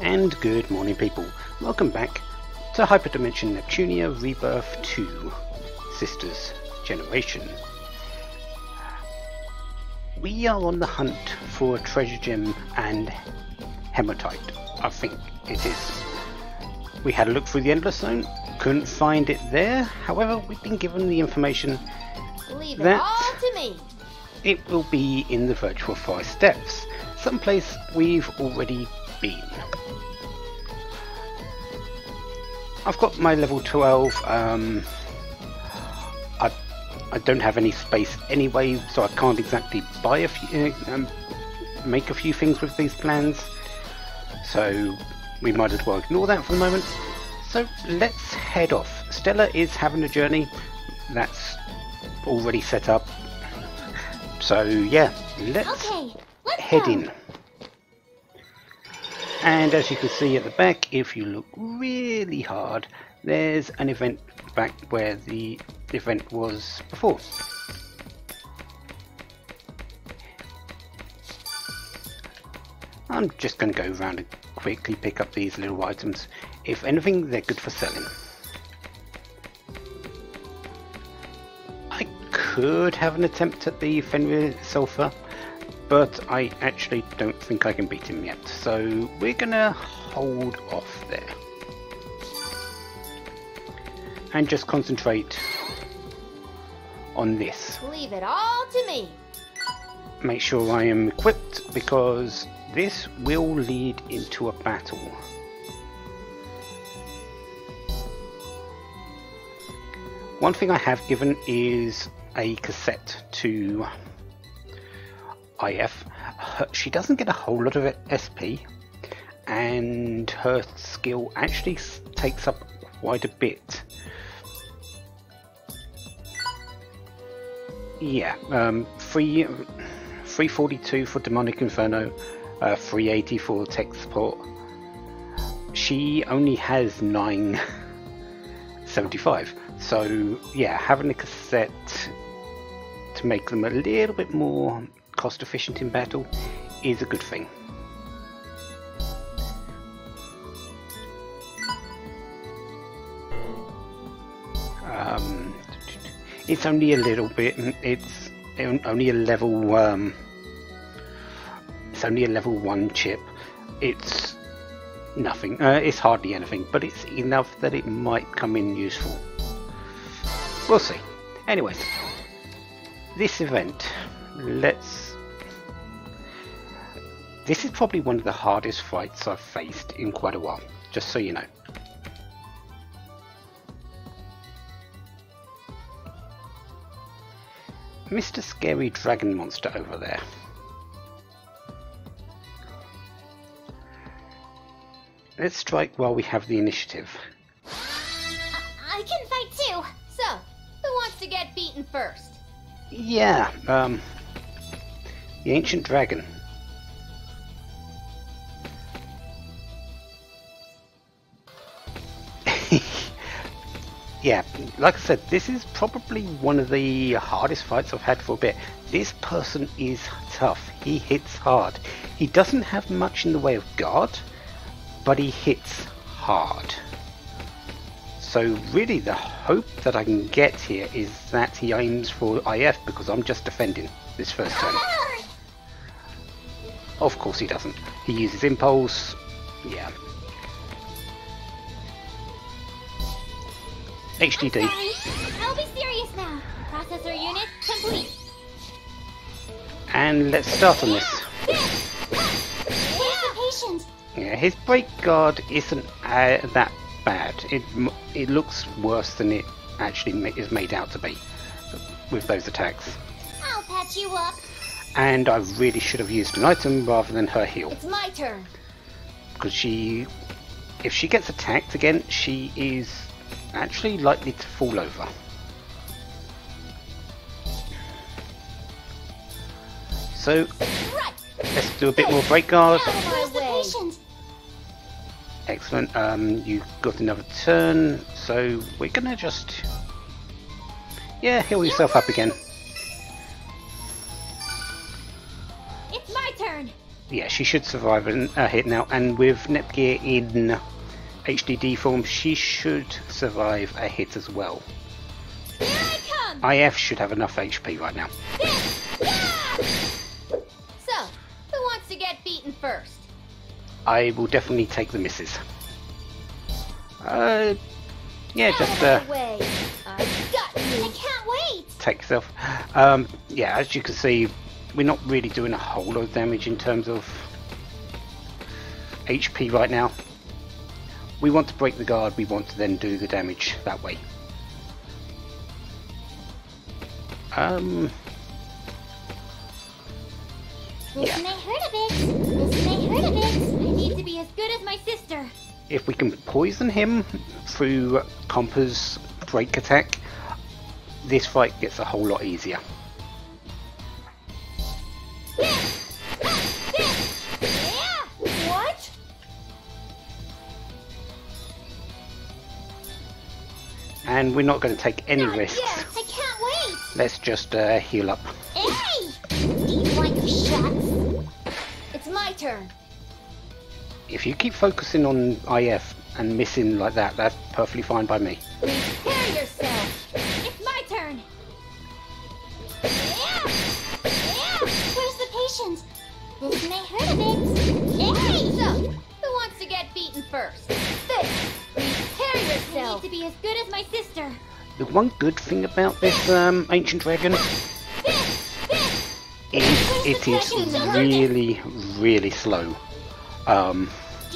And good morning, people. Welcome back to HyperDimension Neptunia Rebirth 2 Sisters Generation. We are on the hunt for a treasure gem and hematite, I think it is. We had a look through the Endless Zone, couldn't find it there. However, we've been given the information that it will be in the Virtual Forest Depths, someplace we've already been. I've got my level 12, I don't have any space anyway, so I can't exactly buy a few, make a few things with these plans, so we might as well ignore that for the moment. So let's head off. Stella is having a journey that's already set up, so yeah, let's head in. And as you can see at the back, if you look really hard, there's an event back where the event was before. I'm just going to go around and quickly pick up these little items. If anything, they're good for selling. I could have an attempt at the Fenrir Sulfur, but I actually don't think I can beat him yet, so we're gonna hold off there and just concentrate on this. Leave it all to me. Make sure I am equipped, because this will lead into a battle. One thing I have given is a cassette to IF. She doesn't get a whole lot of SP, and her skill actually takes up quite a bit. Yeah, 342 for Demonic Inferno, 380 for tech support. She only has 975, so yeah, having a cassette to make them a little bit more cost efficient in battle is a good thing. It's only a little bit. It's only a level. It's only a level 1 chip. It's nothing. It's hardly anything, but it's enough that it might come in useful. We'll see. Anyways, this event. This is probably one of the hardest fights I've faced in quite a while, just so you know. Mr. Scary Dragon Monster over there. Let's strike while we have the initiative. I can fight too. So, who wants to get beaten first? Yeah, the Ancient Dragon. Yeah, like I said, this is probably one of the hardest fights I've had for a bit. This person is tough. He hits hard. He doesn't have much in the way of guard, but he hits hard. So really the hope that I can get here is that he aims for IF, because I'm just defending this first turn. Of course he doesn't. He uses Impulse. Yeah. HDD. I'll be serious now. Processor unit complete. And let's start on this. Yeah, his break guard isn't that bad. It looks worse than it actually is made out to be with those attacks. I'll patch you up. And I really should have used an item rather than her heal. It's my turn. Because if she gets attacked again, she is actually likely to fall over. So let's do a bit more break guard. Excellent. You got another turn, so we're gonna just heal yourself up again. It's my turn. Yeah, she should survive a hit now, and with Nepgear in HDD form, she should survive a hit as well. Here I come! IF should have enough HP right now. So, who wants to get beaten first? I will definitely take the misses. Yeah, just Out of my way. I've got you. I can't wait. take yourself. Yeah, as you can see, we're not really doing a whole lot of damage in terms of HP right now. We want to break the guard, we want to then do the damage that way. This may hurt a bit. This may hurt a bit. I need to be as good as my sister. If we can poison him through Compa's break attack, this fight gets a whole lot easier. What? And we're not going to take any Not risks. yet. I can't wait. Let's just heal up. Hey! Do you want your shots? It's my turn. If you keep focusing on IF and missing like that, that's perfectly fine by me. Prepare yourself. It's my turn. Where's the patient? This may hurt a bit. Hey! So, who wants to get beaten first? This. Prepare yourself. I need to be as good as my sister. The one good thing about this ancient dragon is it is really slow. Do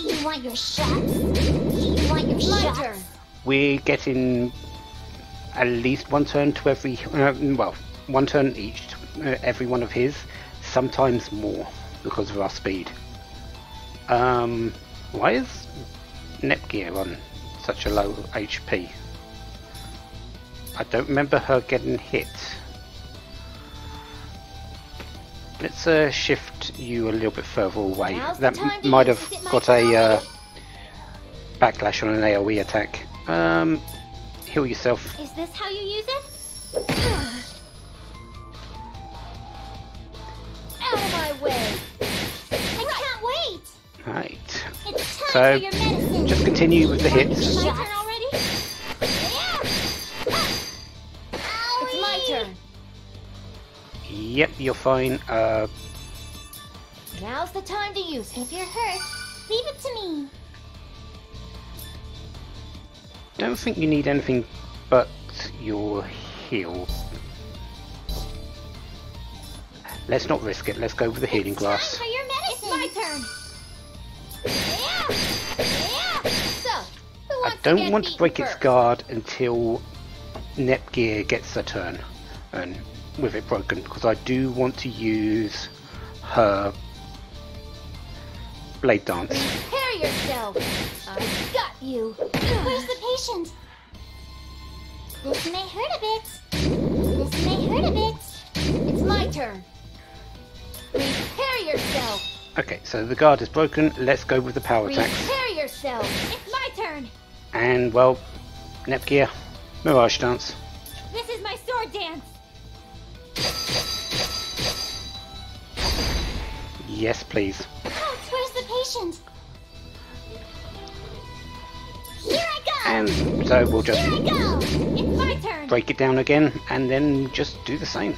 you want your shots? Do you want your shots? We're getting at least one turn to every, well, one turn each to every one of his, sometimes more because of our speed. Why is Nepgear on such a low HP? I don't remember her getting hit. Let's shift you a little bit further away. That might have got a backlash on an AoE attack. Heal yourself. Is this how you use it? Out of my way! I can't wait! Right. It's time So, for your medicine. just continue with the hits. It's my turn already? It's my turn. Yep, you're fine. Now's the time to use it. If you're hurt, leave it to me. Don't think you need anything but your heal. Let's not risk it. Let's go with the healing glass. Time for your medicine. It's my turn. So, who I wants don't get want to beaten break its first? guard until Nepgear gets a turn and with it broken, because I do want to use her blade dance. Prepare yourself. I've got you. Where's the patient? This may hurt a bit. This may hurt a bit. It's my turn. Prepare yourself. Okay, so the guard is broken. Let's go with the power attacks. Prepare yourself. It's my turn. And well, Nepgear, Mirage dance. This is my sword dance. Yes, please. Oh, where's the patient? Here I go. And so we'll just Here I go. It's my turn. break it down again and then just do the same.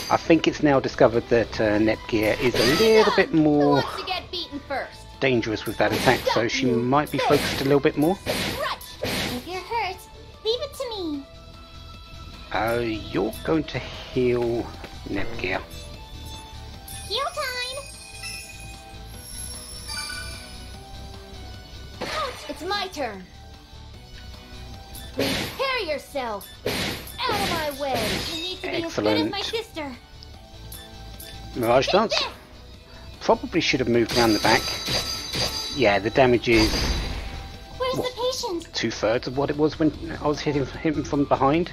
I think it's now discovered that Nepgear is a little bit Who more wants to get beaten first? dangerous with that attack, so she might be focused a little bit more. Right. If you're hurt, leave it to me. You're going to heal Nepgear. Heal time. It's my turn. Prepare yourself. Out of my way. You need to be as good as my sister. Mirage dance. Probably should have moved around the back. Yeah, the damage is Where's the patient? 2/3 of what it was when I was hitting him from behind.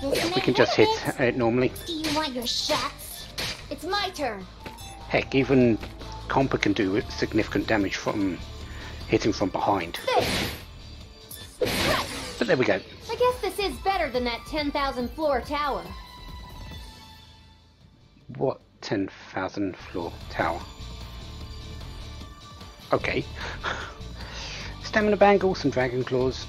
This We may can just hurt hit a bit. it normally. Do you want your shots? It's my turn. Heck, even Compa can do significant damage from hitting from behind. This. But there we go. I guess this is better than that 10,000 floor tower. What 10,000 floor tower? Okay. Stamina bangle, some dragon claws,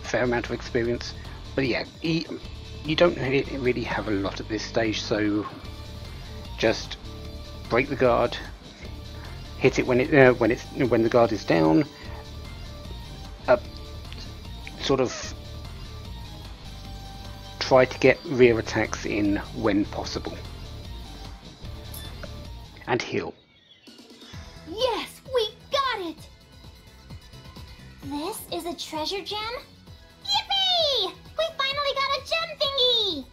fair amount of experience. But yeah, you don't really have a lot at this stage, so just break the guard, hit it when the guard is down. Sort of try to get rear attacks in when possible, and heal. Yes, we got it! This is a treasure gem? Yippee! We finally got a gem thingy!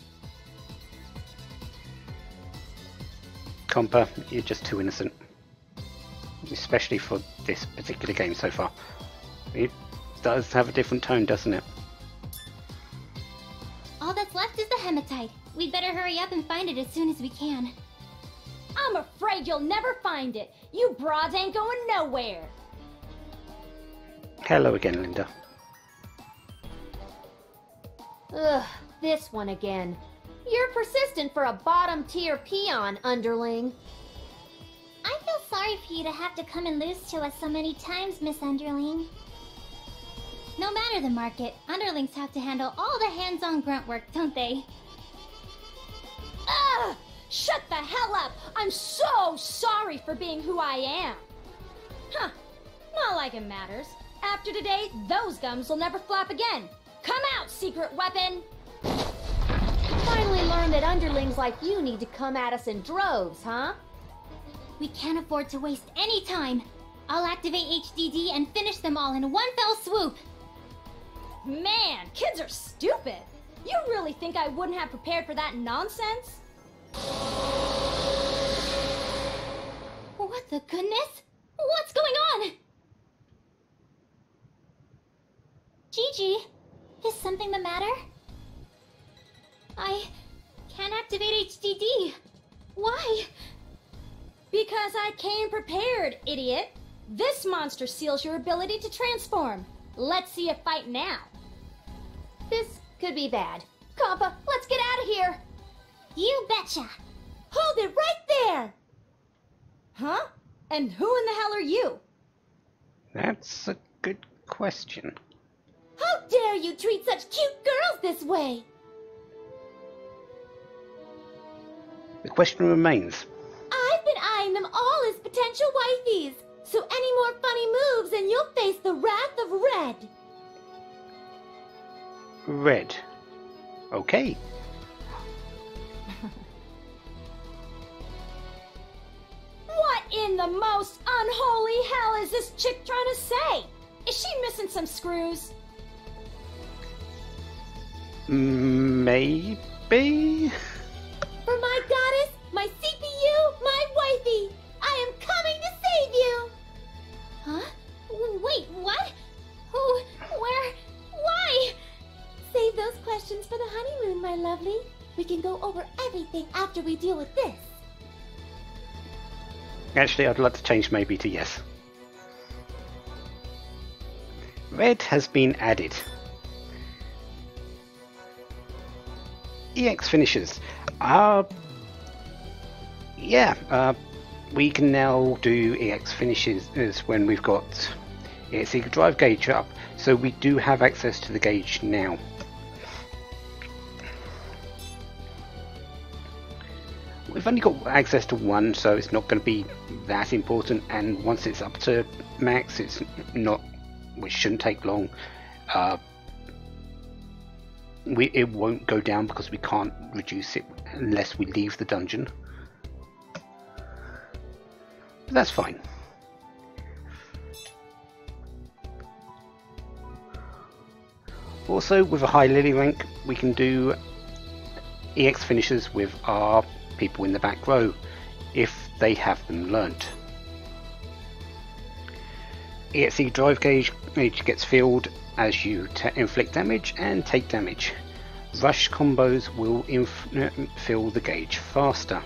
Compa, you're just too innocent. Especially for this particular game so far. It does have a different tone, doesn't it? All that's left is the hematite. We'd better hurry up and find it as soon as we can. I'm afraid you'll never find it. You broads ain't going nowhere. Hello again, Linda. Ugh, this one again. You're persistent for a bottom-tier peon, underling. I feel sorry for you to have to come and lose to us so many times, Miss Underling. No matter the market, underlings have to handle all the hands-on grunt work, don't they? Ugh! Shut the hell up! I'm so sorry for being who I am! Huh. Not like it matters. After today, those gums will never flap again. Come out, secret weapon! Finally learned that underlings like you need to come at us in droves, huh? We can't afford to waste any time. I'll activate HDD and finish them all in one fell swoop. Man, kids are stupid. You really think I wouldn't have prepared for that nonsense? What the goodness? What's going on? Gigi, is something the matter? I can't activate HDD. Why? Because I came prepared, idiot. This monster seals your ability to transform. Let's see you fight now. This could be bad. Compa, let's get out of here. You betcha. Hold it right there. Huh? And who in the hell are you? That's a good question. How dare you treat such cute girls this way? The question remains. I've been eyeing them all as potential wifeys. So any more funny moves and you'll face the wrath of Red. Red. Okay. What in the most unholy hell is this chick trying to say? Is she missing some screws? Maybe? For my goddess, my CPU, my wifey, I am coming to save you! Huh? Wait, what? Who? Where? Why? Save those questions for the honeymoon, my lovely. We can go over everything after we deal with this. Actually, I'd like to change maybe to yes. Red has been added. EX finishers. We can now do EX finishes when we've got EX drive gauge up, so we do have access to the gauge now. We've only got access to one, so it's not going to be that important, and once it's up to max, which shouldn't take long. It won't go down because we can't reduce it unless we leave the dungeon. But that's fine. Also, with a high Lily rank, we can do EX finishers with our people in the back row if they have them learnt. EXE drive gauge gets filled as you inflict damage and take damage. Rush combos will fill the gauge faster.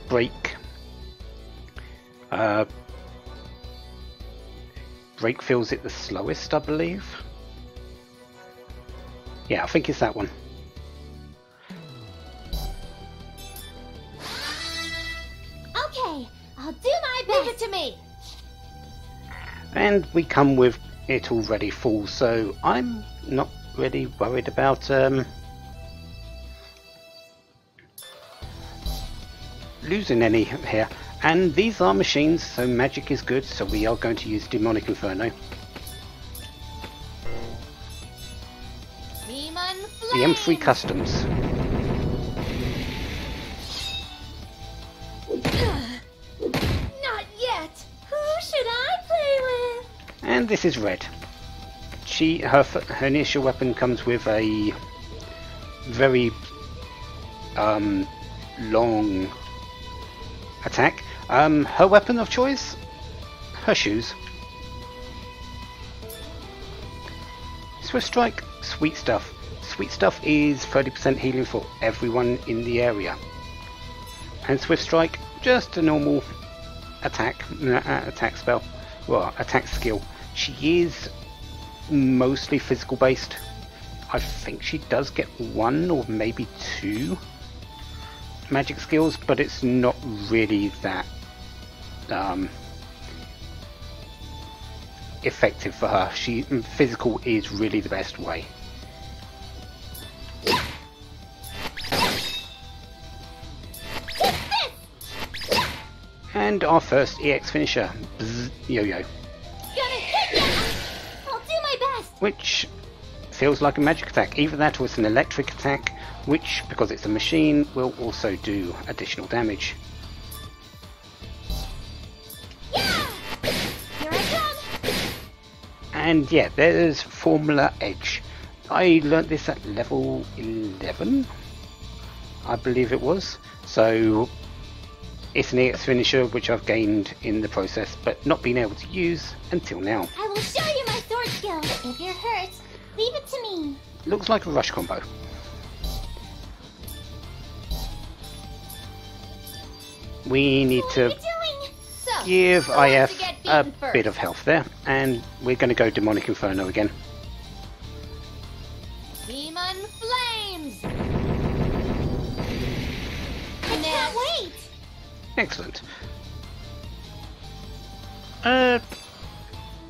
Break fills it the slowest, I believe. Yeah, I think it's that one. Okay, I'll do my best. Leave it to me. And we come with it already full, so I'm not really worried about losing any here. And these are machines, so magic is good, so we are going to use Demonic Inferno. Demon The M3 Customs. Not yet. Who should I play with? And this is red. Her initial weapon comes with a very long attack. Her weapon of choice? Her shoes. Swift Strike, Sweet Stuff. Sweet Stuff is 30% healing for everyone in the area. And Swift Strike, just a normal attack spell. Well, attack skill. She is mostly physical based. I think she does get 1 or maybe 2 magic skills, but it's not really that effective for her. Physical is really the best way. And our first EX finisher, Bzz, Yo-Yo. I'll do my best. Which feels like a magic attack. Either that or it's an electric attack, which, because it's a machine, will also do additional damage. Yeah! Here I come! And yeah, there's Formula Edge. I learnt this at level 11, I believe it was. So it's an EX finisher which I've gained in the process, but not been able to use until now. I will show you my sword skill. If you're hurt, leave it to me. Looks like a rush combo. We need to give IF a bit of health there, and we're going to go Demonic Inferno again. Demon Flames! I can't wait! Excellent.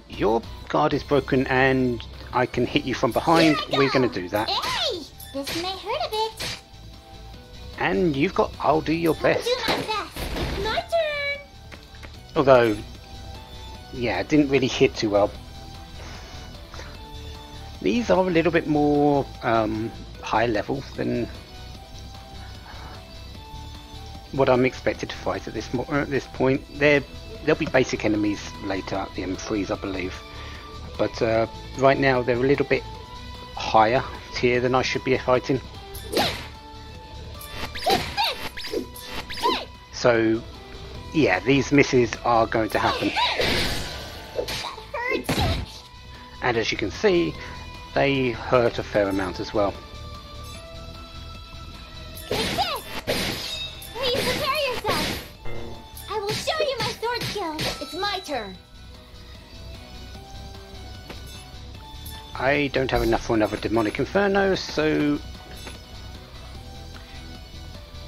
Your guard is broken and I can hit you from behind. We're going to do that. Hey! This may hurt a bit. And you've got I'll do your best. I'll do my best. It's my turn! Although, yeah, it didn't really hit too well. These are a little bit more high level than what I'm expected to fight at this point. There'll be basic enemies later, the M3s, I believe. But right now they're a little bit higher tier than I should be fighting. So, yeah, these misses are going to happen. And as you can see, they hurt a fair amount as well. Please prepare yourself. I will show you my sword skill. It's my turn. I don't have enough for another Demonic Inferno, so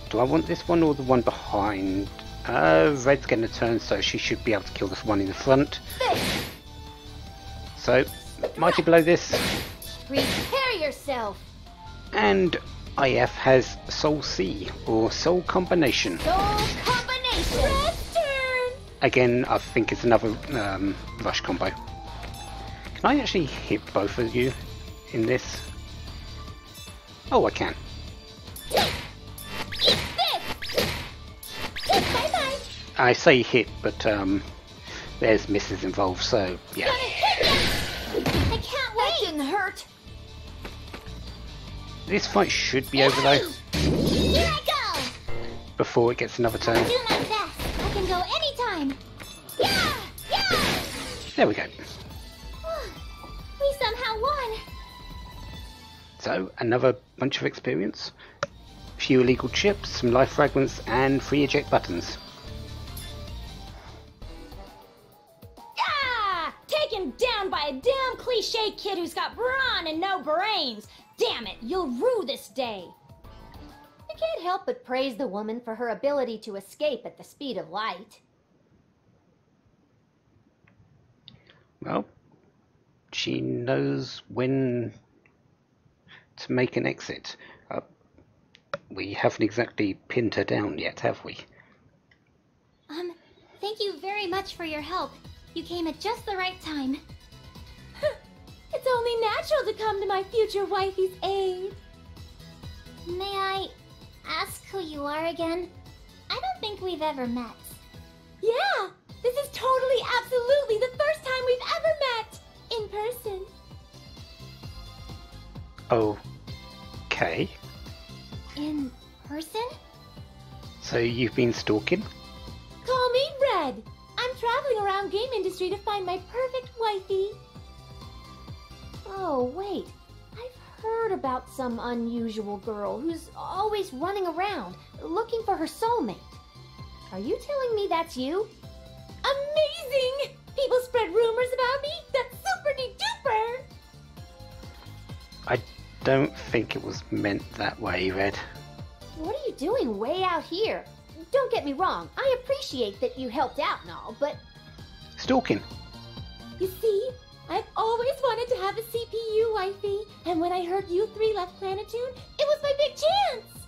do I want this one or the one behind? Red's getting a turn, so she should be able to kill this one in the front. So, Mighty Blow this. Prepare yourself. And IF has Soul C, or Soul Combination. Soul Combination. Red's turn. Again, I think it's another rush combo. Can I actually hit both of you in this? Oh, I can. I say hit, but there's misses involved, so yeah. I can't wait. That didn't hurt. This fight should be over though. Here I go. Before it gets another turn. I'll do my best. I can go anytime. Yeah, yeah. There we go. We somehow won. So another bunch of experience, few illegal chips, some life fragments, and 3 eject buttons. Taken down by a damn cliche kid who's got brawn and no brains. Damn it, you'll rue this day! I can't help but praise the woman for her ability to escape at the speed of light. Well, she knows when to make an exit. We haven't exactly pinned her down yet, have we? Thank you very much for your help. You came at just the right time. It's only natural to come to my future wifey's aid. May I ask who you are again? I don't think we've ever met. Yeah! This is totally, absolutely the first time we've ever met! In person. Okay. In person? So you've been stalking? Call me Red! I'm traveling around game industry to find my perfect wifey. Oh, wait. I've heard about some unusual girl who's always running around, looking for her soulmate. Are you telling me that's you? Amazing! People spread rumors about me? That's super-duper! I don't think it was meant that way, Red. What are you doing way out here? Don't get me wrong, I appreciate that you helped out and all, but... Stalking. You see, I've always wanted to have a CPU wifey, and when I heard you three left Planetoon, it was my big chance!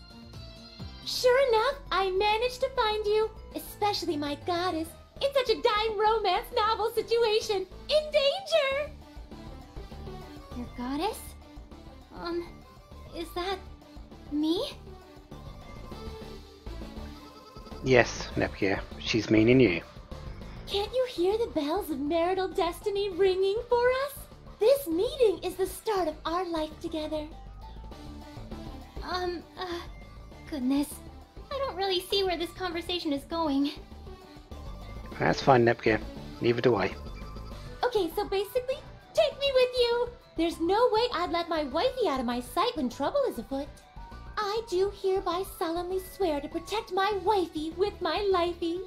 Sure enough, I managed to find you, especially my goddess, in such a dime romance novel situation, in danger! Your goddess? Is that... me? Yes, Neptunia, she's meaning you. Can't you hear the bells of marital destiny ringing for us? This meeting is the start of our life together. Goodness. I don't really see where this conversation is going. That's fine, Neptunia. Neither do I. Okay, so basically, take me with you! There's no way I'd let my wifey out of my sight when trouble is afoot. I do hereby solemnly swear to protect my wifey with my lifey.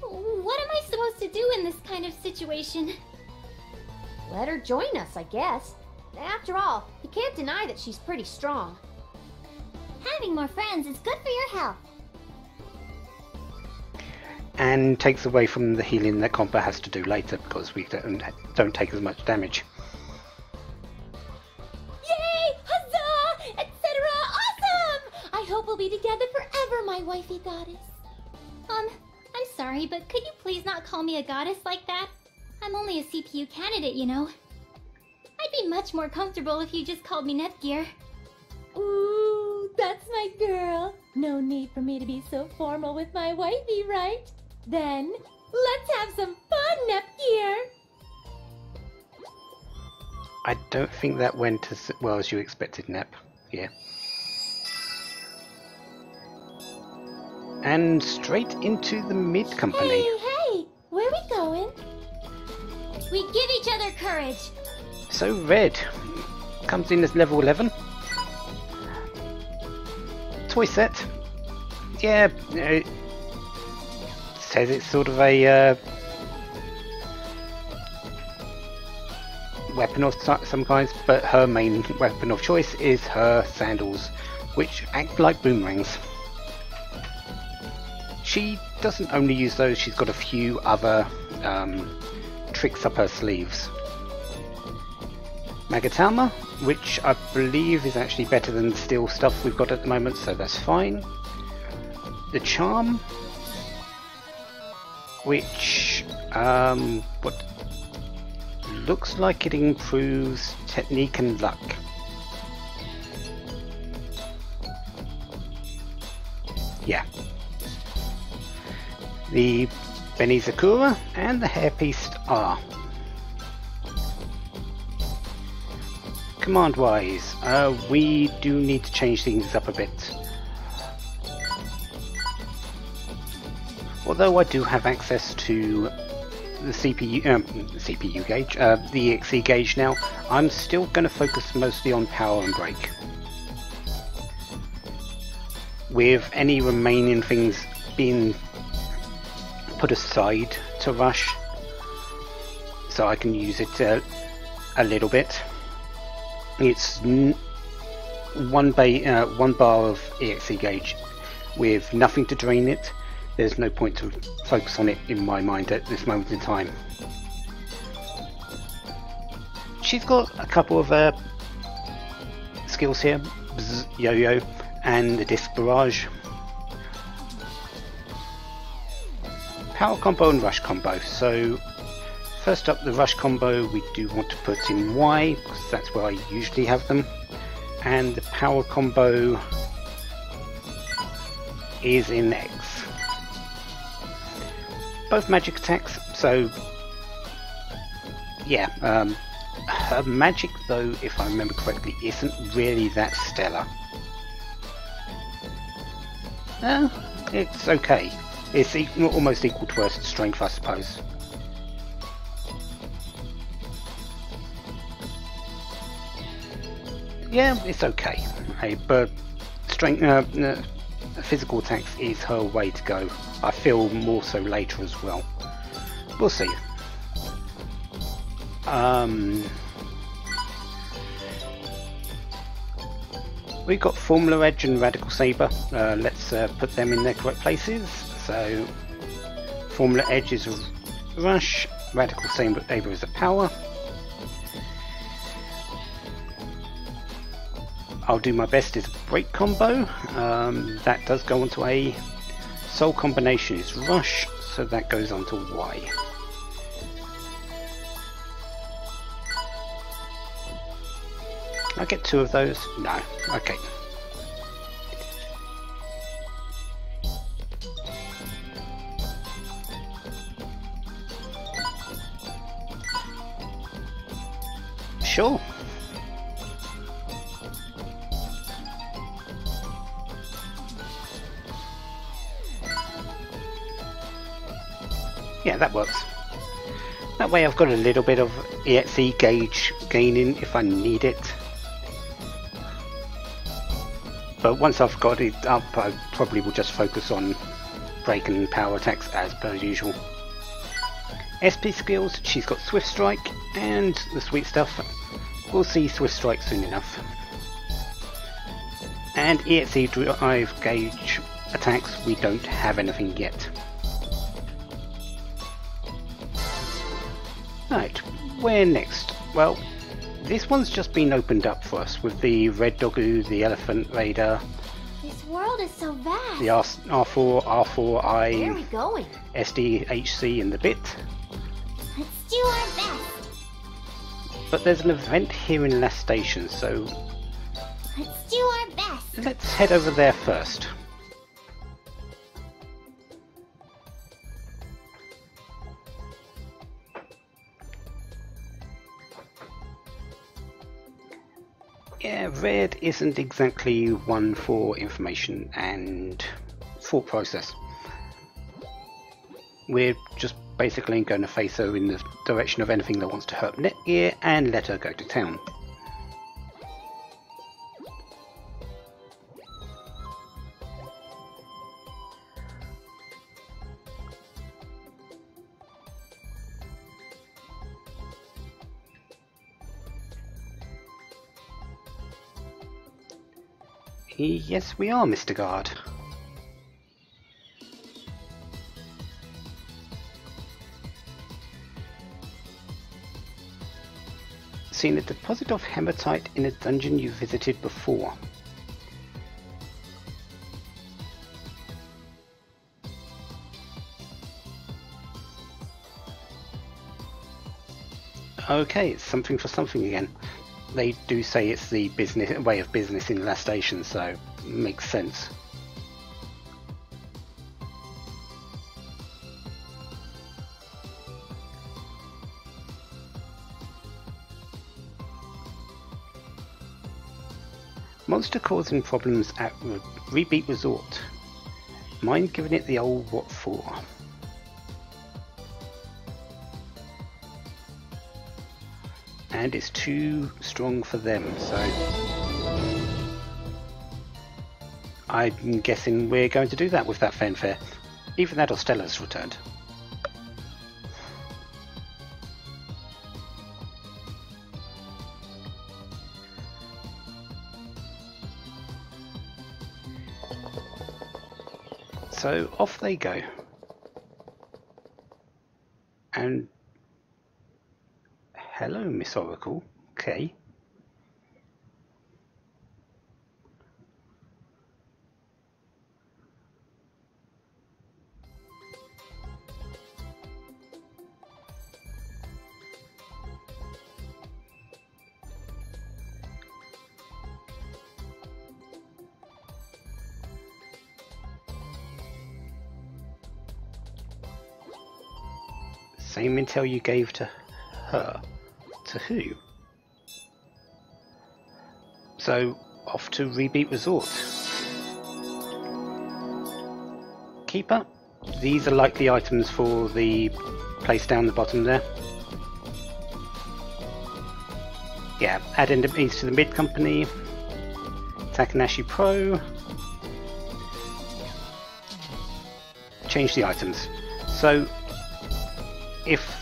What am I supposed to do in this kind of situation? Let her join us, I guess. After all, you can't deny that she's pretty strong. Having more friends is good for your health. And takes away from the healing that Compa has to do later because we don't take as much damage. Yay! Huzzah! Etc. Awesome! I hope we'll be together forever, my wifey goddess. I'm sorry, but could you please not call me a goddess like that? I'm only a CPU candidate, you know. I'd be much more comfortable if you just called me Netgear. Ooh, that's my girl. No need for me to be so formal with my wifey, right? Then, let's have some fun, Netgear! I don't think that went as well as you expected, Nep. Yeah. And straight into the mid company. Hey, where are we going? We give each other courage. So Red comes in as level 11. Toy set. Yeah, says it's sort of a weapon of some kinds, but her main weapon of choice is her sandals, which act like boomerangs. She doesn't only use those, she's got a few other tricks up her sleeves. Magatama, which I believe is actually better than the steel stuff we've got at the moment, so that's fine. The charm, which what looks like it improves technique and luck. Yeah. The Benizakura and the hairpiece are. Command-wise, we do need to change things up a bit. Although I do have access to the CPU gauge, the EXE gauge now, I'm still going to focus mostly on power and brake. With any remaining things being put aside to rush, so I can use it a little bit. It's one bar of EXE gauge with nothing to drain it. There's no point to focus on it in my mind at this moment in time. She's got a couple of skills here, yo-yo and the disc barrage. Power combo and rush combo. So first up, the rush combo we do want to put in Y because that's where I usually have them, and the power combo is in X. Both magic attacks, so yeah, her magic though, if I remember correctly, isn't really that stellar. It's okay. It's almost equal to her strength, I suppose. Yeah, it's okay. But strength, physical attacks is her way to go. I feel more so later as well. We'll see. We've got Formula Edge and Radical Saber. Let's put them in their correct places. So Formula Edge is a rush, Radical Saber is a power. I'll do my best is a break combo. That does go onto A. Soul combination is rush, so that goes onto Y. I get two of those? No. Okay. Sure. Yeah, that works. That way I've got a little bit of EXE gauge gaining if I need it. But once I've got it up, I probably will just focus on break and power attacks as per usual. SP skills, she's got Swift Strike and the sweet stuff. We'll see Swift Strike soon enough. And EXE drive gauge attacks, we don't have anything yet. Right, where next? Well, this one's just been opened up for us with the Red Doggo, the Elephant Raider. This world is so vast. The R4, R4I, Where are we going? SDHC and the bit. Let's do our best. But there's an event here in Last Station, so Let's do our best. let's head over there first. Yeah, red isn't exactly one for information and thought process. We're just basically going to face her in the direction of anything that wants to hurt Netgear and let her go to town. Yes, we are, Mr. Guard. Seen a deposit of hematite in a dungeon you visited before. Okay, it's something for something again. They do say it's the business way of business in Last Station, so makes sense. Monster causing problems at Rebeat Resort. Mind giving it the old what for? And it's too strong for them, so I'm guessing we're going to do that with that fanfare. Either that or Stella's returned. So off they go. And hello, Miss Oracle. Okay. Same intel you gave to her. To who? So, off to Rebeat Resort. Keeper, these are likely items for the place down the bottom there. Yeah, add enemies to the mid company. Takanashi Pro. Change the items. So, if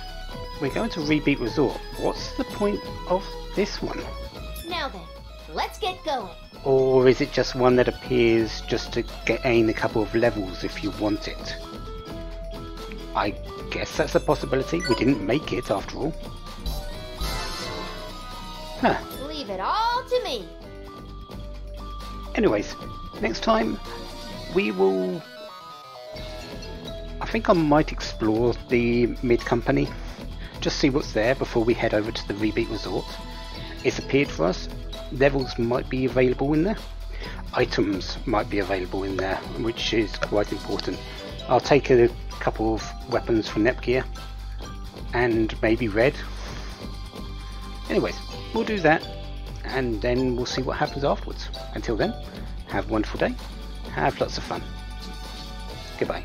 we're going to Rebeat Resort, what's the point of this one? Now then, let's get going. Or is it just one that appears just to gain a couple of levels if you want it? I guess that's a possibility. We didn't make it after all. Huh. Leave it all to me. Anyways, next time we will... I think I might explore the mid company, just see what's there before we head over to the Rebeat Resort. It's appeared for us. Levels might be available in there. Items might be available in there, which is quite important. I'll take a couple of weapons from Nepgear and maybe Red. Anyways, we'll do that and then we'll see what happens afterwards. Until then, have a wonderful day, have lots of fun. Goodbye.